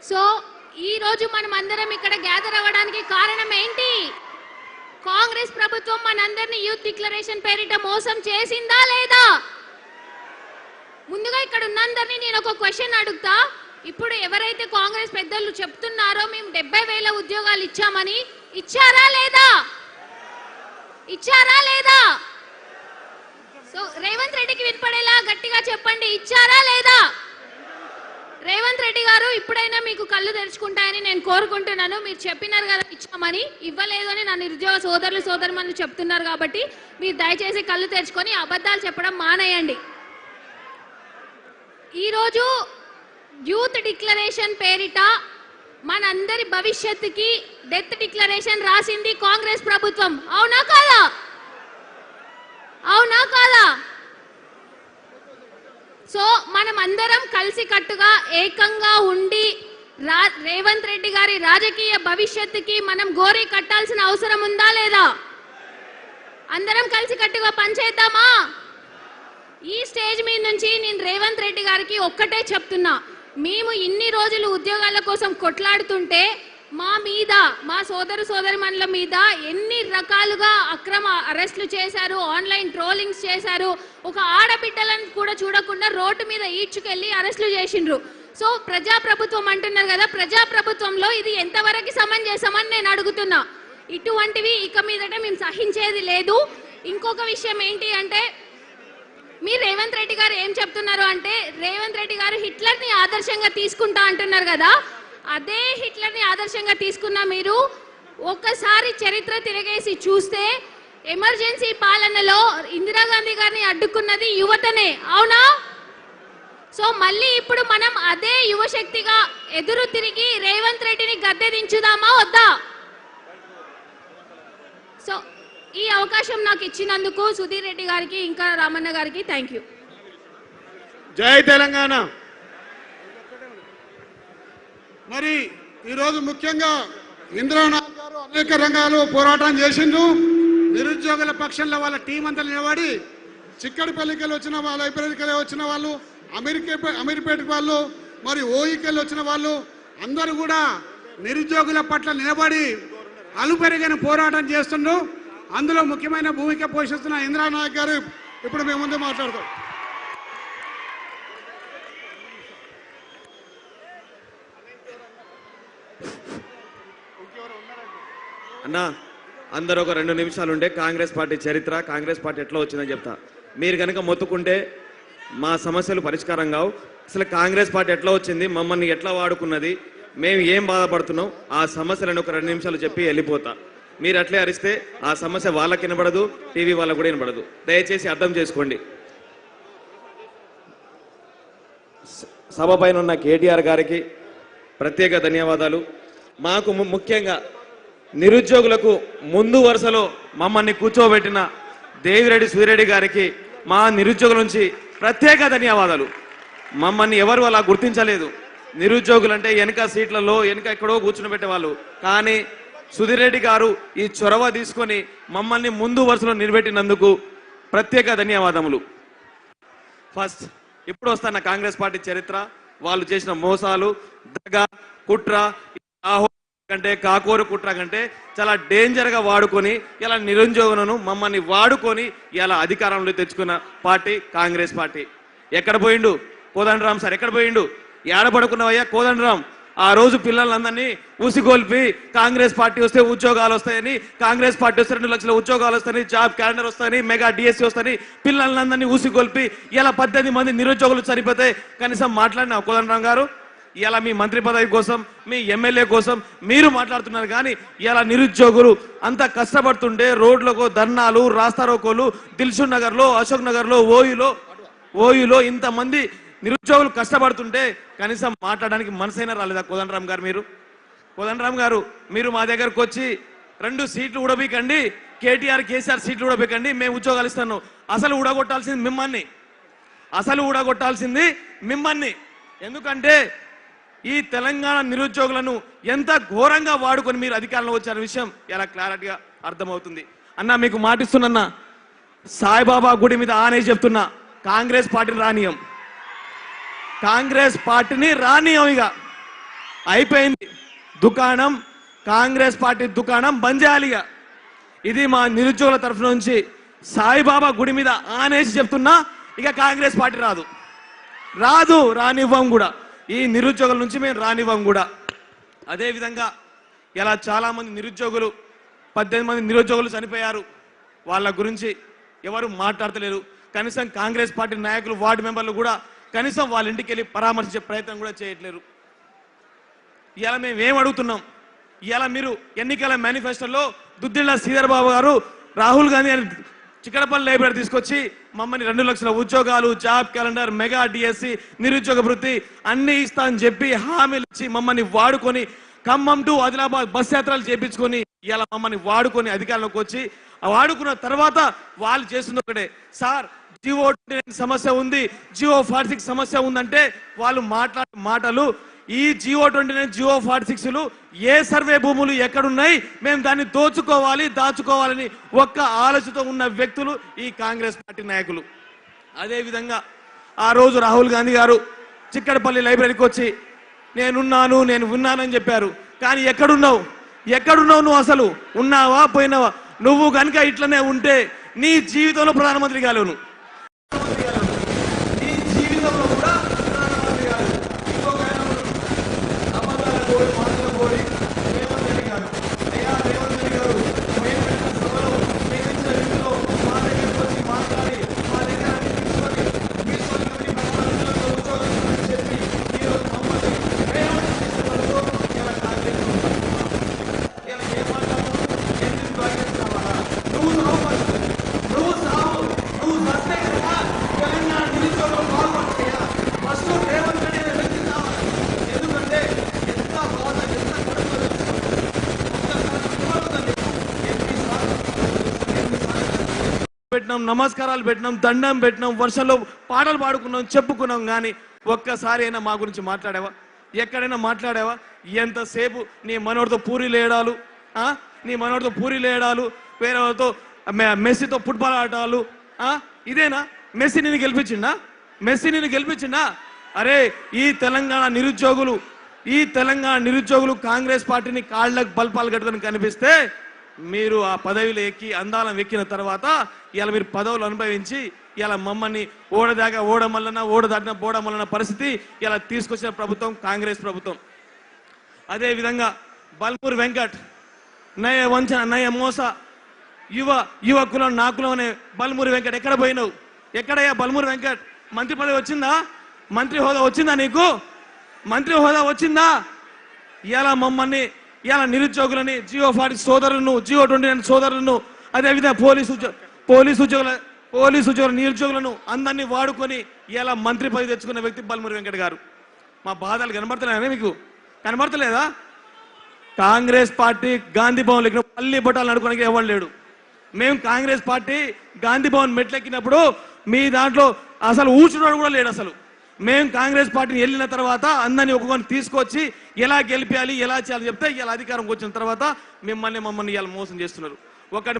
So ఈ రోజు మనం అందరం ఇక్కడ గ్యాదర్ అవ్వడానికి కారణం ఏంటి? కాంగ్రెస్ ప్రభుత్వం మనందరినీ యూత్ డిక్లరేషన్ పేరిట మోసం చేసిందా లేదా? ముందుగా ఇక్కడ ఉన్నందరినీ నేను ఒక క్వశ్చన్ అడుగుతా. ఇప్పుడు ఎవరైతే కాంగ్రెస్ పెద్దలు చెప్తున్నారో మేము 70,000 ఉద్యోగాలు ఇచ్చామని, ఇచ్చారా లేదా? ఇచ్చారా లేదా? సో రేవంత్ రెడ్డికి వినపడేలా గట్టిగా చెప్పండి, ఇచ్చారా లేదా? రేవంత్ రెడ్డి గారు ఇప్పుడైనా మీకు కళ్ళు తెరుచుకుంటాయని నేను కోరుకుంటున్నాను. మీరు చెప్పినారు కదా ఇచ్చామని, ఇవ్వలేదు అని నా నిరుద్యోగ సోదరులు సోదరుమణులు చెప్తున్నారు కాబట్టి మీరు దయచేసి కళ్ళు తెరుచుకొని అబద్ధాలు చెప్పడం మానేయండి. ఈరోజు యూత్ డిక్లరేషన్ పేరిట మనందరి భవిష్యత్తుకి డెత్ డిక్లరేషన్ రాసింది కాంగ్రెస్ ప్రభుత్వం. అవునా కాదా? అవునా కాదా? సో మనం అందరం కలిసి కట్టుగా ఏకంగా ఉండి రేవంత్ రెడ్డి గారి రాజకీయ భవిష్యత్తుకి మనం గోరీ కట్టాల్సిన అవసరం ఉందా లేదా? అందరం కలిసి కట్టుగా పనిచేద్దామా? ఈ స్టేజ్ మీద నుంచి నేను రేవంత్ రెడ్డి గారికి ఒక్కటే చెప్తున్నా, మేము ఇన్ని రోజులు ఉద్యోగాల కోసం కొట్లాడుతుంటే మా మీద, మా సోదరు సోదరిమణుల మీద ఎన్ని రకాలుగా అక్రమ అరెస్టులు చేశారు, ఆన్లైన్ ట్రోలింగ్స్ చేశారు, ఒక ఆడబిడ్డలను కూడా చూడకుండా రోడ్డు మీద ఈడ్చుకెళ్ళి అరెస్టులు చేసిండ్రు. సో ప్రజాప్రభుత్వం అంటున్నారు కదా, ప్రజాప్రభుత్వంలో ఇది ఎంతవరకు సమంజసమని నేను అడుగుతున్నా. ఇటువంటివి ఇక మీదట మేము సహించేది లేదు. ఇంకొక విషయం ఏంటి అంటే, మీరు రేవంత్ రెడ్డి గారు ఏం చెప్తున్నారు అంటే, రేవంత్ రెడ్డి గారు హిట్లర్ని ఆదర్శంగా తీసుకుంటా అంటున్నారు కదా, అదే హిట్లర్ని ఆదర్శంగా తీసుకున్న మీరు ఒక్కసారి చరిత్ర తిరగేసి చూస్తే ఎమర్జెన్సీ పాలనలో ఇందిరాగాంధీ గారిని అడ్డుకున్నది యువతనే, అవునా? సో మళ్ళీ ఇప్పుడు మనం అదే యువశక్తిగా ఎదురు తిరిగి రేవంత్ రెడ్డిని గద్దె దించుదామా వద్దా? సో ఈ అవకాశం నాకు ఇచ్చినందుకు సుధీర్ రెడ్డి గారికి ఇంకా రామన్న గారికి థ్యాంక్ యూ. జై తెలంగాణ. మరి ఈరోజు ముఖ్యంగా ఇందిరానాథ్ గారు అనేక రంగాలు పోరాటం చేసిండ్రు. నిరుద్యోగుల పక్షంలో వాళ్ళ టీం అంతా నిలబడి చిక్కడిపల్లికెళ్ళి వచ్చిన వాళ్ళు, లైబ్రరీకెళ్ళి వచ్చిన వాళ్ళు, అమీర్పేటకి వాళ్ళు, మరి ఓయికెళ్ళి వచ్చిన వాళ్ళు అందరూ కూడా నిరుద్యోగుల పట్ల నిలబడి అలుపెరిగిన పోరాటం చేస్తుండ్రు. అందులో ముఖ్యమైన భూమిక పోషిస్తున్న ఇందిరానాథ్ గారు ఇప్పుడు మేము ముందు మాట్లాడతాం. అన్నా అందరూ ఒక 2 నిమిషాలు ఉండే కాంగ్రెస్ పార్టీ చరిత్ర, కాంగ్రెస్ పార్టీ ఎట్లా వచ్చిందని చెప్తా. మీరు కనుక మొత్తుకుంటే మా సమస్యలు పరిష్కారం కావు. అసలు కాంగ్రెస్ పార్టీ ఎట్లా వచ్చింది, మమ్మల్ని ఎట్లా వాడుకున్నది, మేము ఏం బాధపడుతున్నాం, ఆ సమస్యలను ఒక 2 నిమిషాలు చెప్పి వెళ్ళిపోతా. మీరు అట్లే అరిస్తే ఆ సమస్య వాళ్ళకి వినబడదు, టీవీ వాళ్ళకు కూడా వినబడదు. దయచేసి అర్థం చేసుకోండి. సభ పైన ఉన్న కేటీఆర్ గారికి ప్రత్యేక ధన్యవాదాలు. మాకు ముఖ్యంగా నిరుద్యోగులకు ముందు వరుసలో మమ్మల్ని కూర్చోబెట్టిన దేవిరెడ్డి సుధిరెడ్డి గారికి మా నిరుద్యోగుల నుంచి ప్రత్యేక ధన్యవాదాలు. మమ్మల్ని ఎవరు అలా గుర్తించలేదు. నిరుద్యోగులంటే వెనక సీట్లలో వెనక ఎక్కడో కూర్చుని పెట్టేవాళ్ళు. కానీ సుధిరెడ్డి గారు ఈ చొరవ తీసుకొని మమ్మల్ని ముందు వరుసలో నిలబెట్టినందుకు ప్రత్యేక ధన్యవాదములు. ఫస్ట్ ఇప్పుడు వస్తున్న కాంగ్రెస్ పార్టీ చరిత్ర, వాళ్ళు చేసిన మోసాలు, దగా, కుట్ర, కంటే కాకోరు కుట్ర కంటే చాలా డేంజర్ గా వాడుకొని ఇలా నిరుద్యోగులను మమ్మల్ని వాడుకొని ఇలా అధికారంలో తెచ్చుకున్న పార్టీ కాంగ్రెస్ పార్టీ. ఎక్కడ పోయిండు కోదండరాం సార్? ఎక్కడ పోయిండు? ఏడబడుకున్నవయ్యా కోదండరాం? ఆ రోజు పిల్లలందరినీ ఊసిగోల్పి కాంగ్రెస్ పార్టీ వస్తే ఉద్యోగాలు వస్తాయని, కాంగ్రెస్ పార్టీ వస్తే 2 లక్షల ఉద్యోగాలు వస్తాయని, జాబ్ క్యాలెండర్ వస్తాయని, మెగా డిఎస్సీ వస్తాయని పిల్లలందరినీ ఊసిగోల్పి ఇలా 18 మంది నిరుద్యోగులు చనిపోతే కనీసం మాట్లాడిన కోదండరాం గారు? ఇలా మీ మంత్రి పదవి కోసం, మీ ఎమ్మెల్యే కోసం మీరు మాట్లాడుతున్నారు. కానీ ఇలా నిరుద్యోగులు అంత కష్టపడుతుంటే రోడ్లకు ధర్నాలు, రాస్తారోకోలు, దిల్సుఖ్ నగర్లో, అశోక్ నగర్లో, ఓయూలో ఇంతమంది నిరుద్యోగులు కష్టపడుతుంటే కనీసం మాట్లాడడానికి మనసైనా రాలేదా కోదండరాం గారు? కోదండరాం గారు మీరు మా దగ్గరకు వచ్చి 2 సీట్లు ఊడబీకండి, కేటీఆర్ కేసీఆర్ సీట్లు ఊడబీకండి, మేము ఉద్యోగాలు ఇస్తాను. అసలు ఊడగొట్టాల్సింది మిమ్మల్ని. ఎందుకంటే ఈ తెలంగాణ నిరుద్యోగులను ఎంత ఘోరంగా వాడుకొని మీరు అధికారంలో వచ్చిన విషయం ఇలా క్లారిటీగా అర్థమవుతుంది. అన్న మీకు మాటిస్తున్నా, సాయిబాబా గుడి మీద ఆనే చెప్తున్నా, కాంగ్రెస్ పార్టీని రానియం, ఇక అయిపోయింది. దుకాణం కాంగ్రెస్ పార్టీ దుకాణం బంద్ చేయాలిగా. ఇది మా నిరుద్యోగుల తరఫు నుంచి సాయిబాబా గుడి మీద ఆనేసి చెప్తున్నా. ఇక కాంగ్రెస్ పార్టీ రాదు, రానివ్వం కూడా. ఈ నిరుద్యోగుల నుంచి మేము రానివ్వం కూడా. అదేవిధంగా ఇలా చాలా మంది నిరుద్యోగులు 18 మంది నిరుద్యోగులు చనిపోయారు. వాళ్ళ గురించి ఎవరు మాట్లాడతలేరు. కనీసం కాంగ్రెస్ పార్టీ నాయకులు వార్డు మెంబర్లు కూడా కనీసం వాళ్ళ ఇంటికి వెళ్ళి పరామర్శించే ప్రయత్నం కూడా చేయట్లేరు. ఇలా మేము ఏం అడుగుతున్నాం? ఇలా మీరు ఎన్నికల మేనిఫెస్టోలో దుద్దిళ్ల శ్రీధర్ బాబు గారు రాహుల్ గాంధీ అని చిక్కడపల్లి లైబ్రరీ తీసుకొచ్చి మమ్మల్ని 2 లక్షల ఉద్యోగాలు, జాబ్ క్యాలెండర్, మెగా డిఎస్సి, నిరుద్యోగ వృత్తి అన్ని ఇస్తా అని చెప్పి హామీలు ఇచ్చి మమ్మల్ని వాడుకొని ఖమ్మం టు ఆదిలాబాద్ బస్ యాత్రలు చేపించుకొని ఇలా మమ్మల్ని వాడుకొని అధికారంలోకి వచ్చి వాడుకున్న తర్వాత వాళ్ళు చేస్తున్న ఒకటే, సార్ జియో 29 సమస్య ఉంది, జియో 46 సమస్య ఉందంటే వాళ్ళు మాట్లాడే మాటలు ఈ జియో 29 జియో 46లు ఏ సర్వే భూములు ఎక్కడున్నాయి, మేము దాన్ని దాచుకోవాలని ఒక్క ఆలోచనతో ఉన్న వ్యక్తులు ఈ కాంగ్రెస్ పార్టీ నాయకులు. అదేవిధంగా ఆ రోజు రాహుల్ గాంధీ గారు చిక్కడపల్లి లైబ్రరీకి వచ్చి నేను విన్నానని చెప్పారు. కానీ ఎక్కడున్నావు నువ్వు? అసలు ఉన్నావా పోయినావా? నువ్వు కనుక ఇట్లనే ఉంటే నీ జీవితంలో ప్రధానమంత్రి కాలేవు. నీ జీవితంలో కూడా ప్రధానమంత్రి కాలేవు. ఇంకొక రేవంత్ రెడ్డి గారు, అయ్యా రేవంత్ రెడ్డి గారు, మేము పెట్టిన సభలో మేము ఇచ్చిన ఇంట్లో మా దగ్గరకు వచ్చి మాట్లాడి మా దగ్గర చెప్పి ఈరోజు మమ్మల్ని నువ్వు సావు, నువ్వు సస్తే కదా తెలంగాణ నిరుద్యోగం బాగుపడతాయా? ఫస్ట్ రేవంత్ రెడ్డి అనే వ్యక్తి కావాలి. ఎందుకంటే ఎంత బాధ, ఎంత పెట్టినాం, నమస్కారాలు పెట్టినాం, దండం పెట్టినాం, వర్షంలో పాటలు పాడుకున్నాం, చెప్పుకున్నాం. కానీ ఒక్కసారి అయినా మా గురించి మాట్లాడావా? ఎక్కడైనా మాట్లాడావా? ఎంతసేపు నీ మనోడితో పూరీలు వేయడాలు, వేరే వాళ్ళతో మెస్సీతో ఫుట్బాల్ ఆడాలు, ఇదేనా? మెస్సీ నిన్ను గెలిపించిందా? అరే ఈ తెలంగాణ నిరుద్యోగులు కాంగ్రెస్ పార్టీని కాళ్ళకు బల్పాలు కట్టుకొని కనిపిస్తే మీరు ఆ పదవిలో ఎక్కి అందాలం ఎక్కిన తర్వాత ఇలా మీరు పదవులు అనుభవించి ఇలా మమ్మల్ని ఓడదాటిన బోడమల్లన పరిస్థితి ఇలా తీసుకొచ్చిన ప్రభుత్వం కాంగ్రెస్ ప్రభుత్వం. అదేవిధంగా బల్మూరి వెంకట్ నయ వంచన నయ మోస యువకులం నాకులం అనే బల్మూరి వెంకట్ ఎక్కడ పోయినావు? ఎక్కడయ్యా బల్మూరి వెంకట్? మంత్రి పదవి వచ్చిందా? మంత్రి హోదా వచ్చిందా నీకు? మంత్రి హోదా వచ్చిందా? ఇలా మమ్మల్ని ఇలా నిరుద్యోగులని జియో 40 సోదరులను, జియో 29 సోదరులను, అదేవిధంగా పోలీసు ఉద్యోగుల నిరుద్యోగులను అందరినీ వాడుకొని ఇలా మంత్రి పదవి తెచ్చుకున్న వ్యక్తి బల్మూరి వెంకట్ గారు. మా బాధలు కనబడుతున్నాయా మీకు? కనబడతలేదా? కాంగ్రెస్ పార్టీ గాంధీ భవన్ ఎక్కిన పల్లి బొట్టాలు నడుకోవడానికి ఎవరు లేడు. మేము కాంగ్రెస్ పార్టీ గాంధీ భవన్ మెట్లెక్కినప్పుడు మీ దాంట్లో అసలు ఊచున్నాడు కూడా లేడు. అసలు మేము కాంగ్రెస్ పార్టీని వెళ్ళిన తర్వాత అందరినీ ఒక్కొక్కరిని తీసుకొచ్చి ఎలా గెలిపించాలి, ఎలా చేయాలి చెప్తే ఇలా అధికారంకి వచ్చిన తర్వాత మమ్మల్ని ఇలా మోసం చేస్తున్నారు. ఒకటి